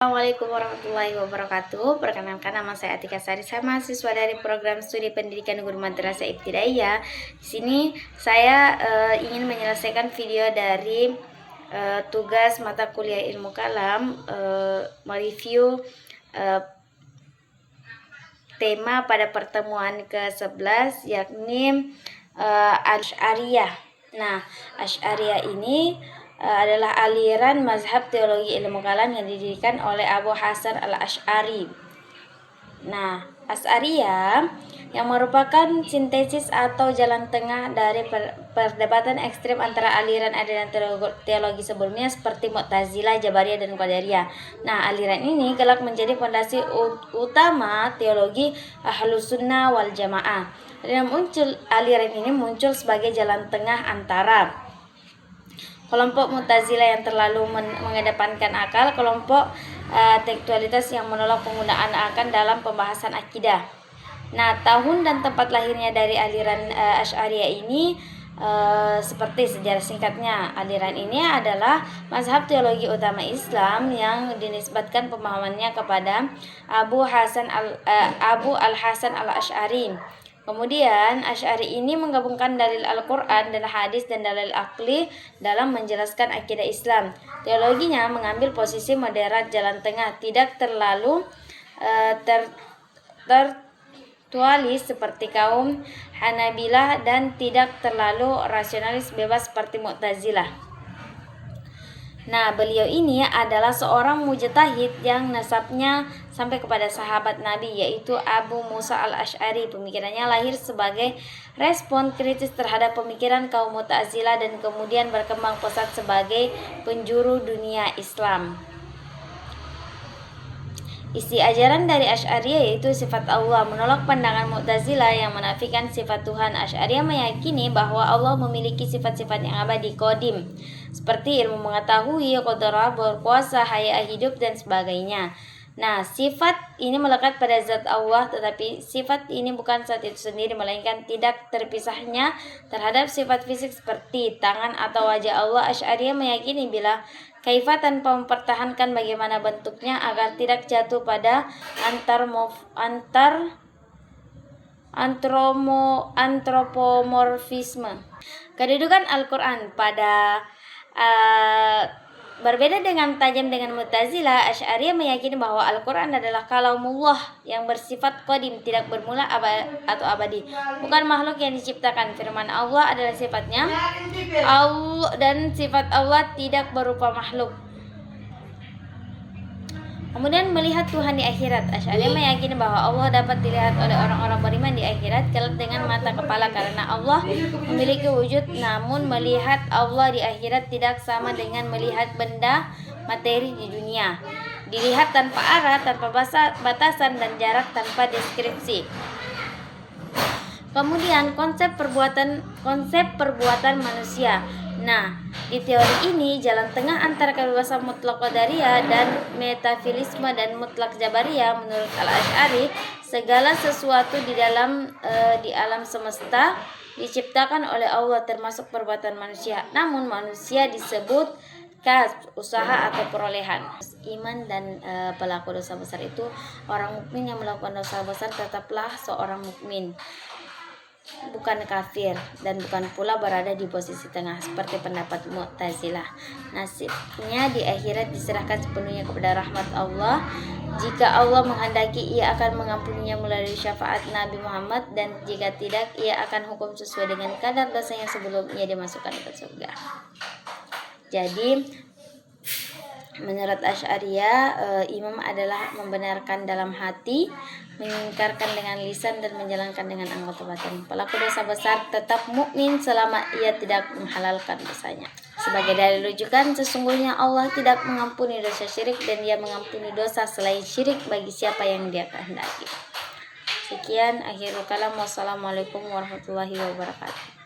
Assalamualaikum warahmatullahi wabarakatuh. Perkenalkan, nama saya Atika Sari, saya mahasiswa dari program studi pendidikan guru madrasah ibtidaiyah. Di sini saya ingin menyelesaikan video dari tugas mata kuliah ilmu kalam, mereview tema pada pertemuan ke-11, yakni Asy'ariyah. Nah, Asy'ariyah ini adalah aliran mazhab teologi ilmu kalam yang didirikan oleh Abu Hasan al-Asy'ari. Nah, Asy'ariyah yang merupakan sintesis atau jalan tengah dari perdebatan ekstrem antara aliran-aliran teologi sebelumnya seperti Mu'tazilah, Jabariyah, dan Qadariyah. Nah, aliran ini kelak menjadi fondasi utama teologi Ahlus Sunnah wal Jamaah. Aliran ini muncul sebagai jalan tengah antara kelompok Mu'tazilah yang terlalu mengedepankan akal, kelompok tekstualitas yang menolak penggunaan akal dalam pembahasan akidah. Nah, tahun dan tempat lahirnya dari aliran Asy'ariyah ini seperti sejarah singkatnya. Aliran ini adalah mazhab teologi utama Islam yang dinisbatkan pemahamannya kepada Abu al-Hasan al-Asy'ari. Kemudian Asy'ari ini menggabungkan dalil Al-Quran dan hadis dan dalil akli dalam menjelaskan akidah Islam. Teologinya mengambil posisi moderat, jalan tengah, tidak terlalu tertualis seperti kaum Hanabilah dan tidak terlalu rasionalis bebas seperti Mu'tazilah. Nah, beliau ini adalah seorang mujtahid yang nasabnya sampai kepada sahabat Nabi, yaitu Abu Musa al-Asy'ari. Pemikirannya lahir sebagai respon kritis terhadap pemikiran kaum Mu'tazilah dan kemudian berkembang pesat sebagai penjuru dunia Islam. Isi ajaran dari Asy'ariyah yaitu sifat Allah, menolak pandangan Mu'tazilah yang menafikan sifat Tuhan. Asy'ariyah meyakini bahwa Allah memiliki sifat-sifat yang abadi, qadim, seperti ilmu mengetahui, qudrah, berkuasa, haya, hidup, dan sebagainya. Nah, sifat ini melekat pada zat Allah, tetapi sifat ini bukan zat itu sendiri, melainkan tidak terpisahnya terhadap sifat fisik seperti tangan atau wajah Allah. Asy'ariyah meyakini bila kaifah tanpa mempertahankan bagaimana bentuknya agar tidak jatuh pada antropomorfisme. Kedudukan Al-Quran pada berbeda dengan tajam dengan Mu'tazilah, Asy'ariyah meyakini bahwa Al-Quran adalah kalamullah yang bersifat qadim, tidak bermula atau abadi, bukan makhluk yang diciptakan. Firman Allah adalah sifatnya Allah dan sifat Allah tidak berupa makhluk. Kemudian melihat Tuhan di akhirat. Asy'ariyah meyakini bahwa Allah dapat dilihat oleh orang-orang beriman di akhirat kelak dengan mata kepala karena Allah memiliki wujud, namun melihat Allah di akhirat tidak sama dengan melihat benda materi di dunia. Dilihat tanpa arah, tanpa batasan dan jarak, tanpa deskripsi. Kemudian konsep perbuatan manusia. Nah, di teori ini jalan tengah antara kebebasan mutlak Qadariyah dan metafilisme dan mutlak Jabariyah. Menurut Al-Asy'ari, segala sesuatu di alam semesta diciptakan oleh Allah, termasuk perbuatan manusia. Namun manusia disebut kasb, usaha atau perolehan. Iman dan pelaku dosa besar itu orang mukmin yang melakukan dosa besar tetaplah seorang mukmin, bukan kafir, dan bukan pula berada di posisi tengah seperti pendapat Mu'tazilah. Nasibnya di akhirat diserahkan sepenuhnya kepada rahmat Allah. Jika Allah menghendaki, ia akan mengampuninya melalui syafaat Nabi Muhammad, dan jika tidak, ia akan hukum sesuai dengan kadar dosanya sebelum ia dimasukkan ke surga. Jadi menurut Asy'ariyah, imam adalah membenarkan dalam hati, mengingkarkan dengan lisan, dan menjalankan dengan anggota batin. Pelaku dosa besar tetap mukmin selama ia tidak menghalalkan dosanya. Sebagai dalil rujukan, sesungguhnya Allah tidak mengampuni dosa syirik dan Dia mengampuni dosa selain syirik bagi siapa yang Dia kehendaki. Sekian akhirul kalam. Wassalamualaikum warahmatullahi wabarakatuh.